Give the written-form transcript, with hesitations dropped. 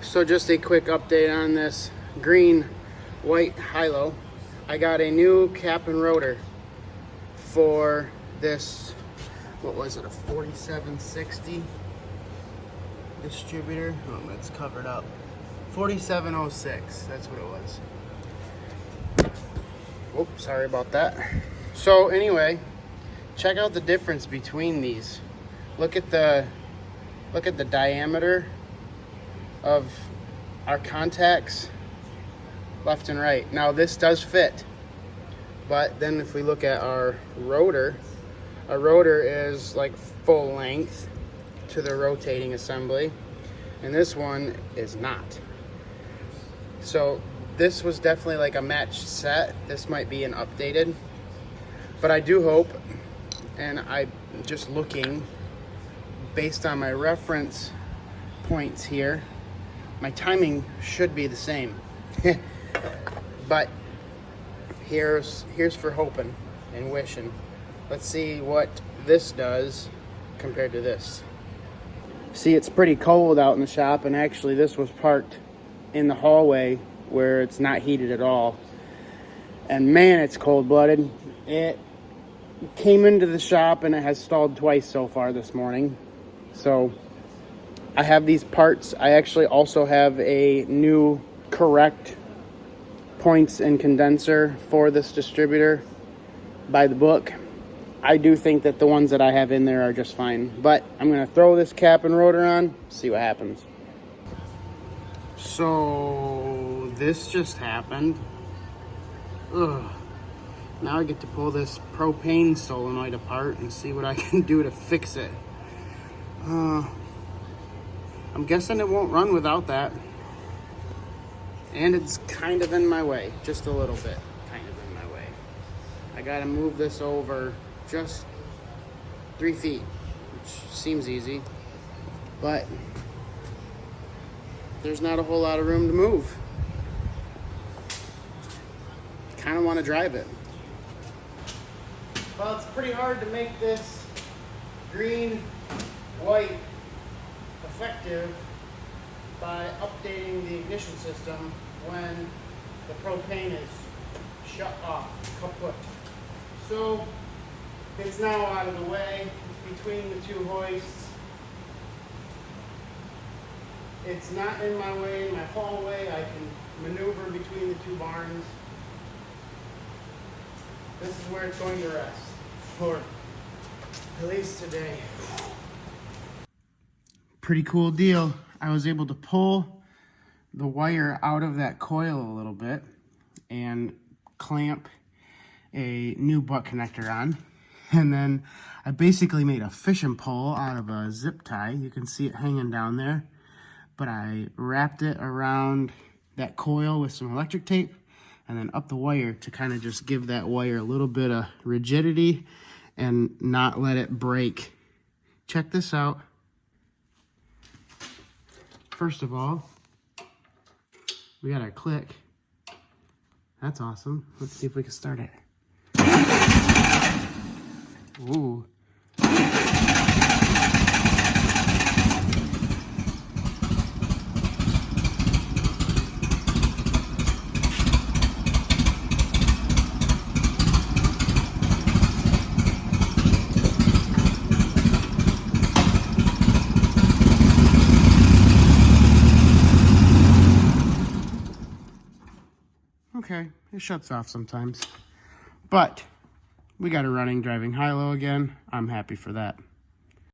So just a quick update on this green white Hilo. I got a new cap and rotor for this, what was it, a 4760 distributor? Oh, it's covered up. 4706, that's what it was. Oops, sorry about that. So anyway, check out the difference between these. Look at the diameter of our contacts left and right. Now this does fit, but then if we look at our rotor is like full length to the rotating assembly, and this one is not. So this was definitely like a matched set. This might be an updated, but I do hope, and I'm just looking based on my reference points here, my timing should be the same. But here's for hoping and wishing. Let's see what this does compared to this. See, it's pretty cold out in the shop, and actually this was parked in the hallway where it's not heated at all. And man, it's cold-blooded. It came into the shop and it has stalled twice so far this morning. So I have these parts. I actually also have a new correct points and condenser for this distributor by the book. I do think that the ones that I have in there are just fine, but I'm gonna throw this cap and rotor on, see what happens. So this just happened. Ugh. Now I get to pull this propane solenoid apart and see what I can do to fix it. I'm guessing it won't run without that. And it's kind of in my way, just a little bit, kind of in my way. I gotta move this over just 3 feet, which seems easy, but there's not a whole lot of room to move. Kind of want to drive it. Well, it's pretty hard to make this green, white effective by updating the ignition system when the propane is shut off, kaput. So it's now out of the way. It's between the two hoists. It's not in my way, in my hallway. I can maneuver between the two barns. This is where it's going to rest for at least today. Pretty cool deal. I was able to pull the wire out of that coil a little bit and clamp a new butt connector on. And then I basically made a fishing pole out of a zip tie. You can see it hanging down there. But I wrapped it around that coil with some electric tape and then up the wire to kind of just give that wire a little bit of rigidity and not let it break. Check this out. First of all, we got our click. That's awesome. Let's see if we can start it. Ooh. Okay, it shuts off sometimes, but we got a running driving Hilo again. I'm happy for that.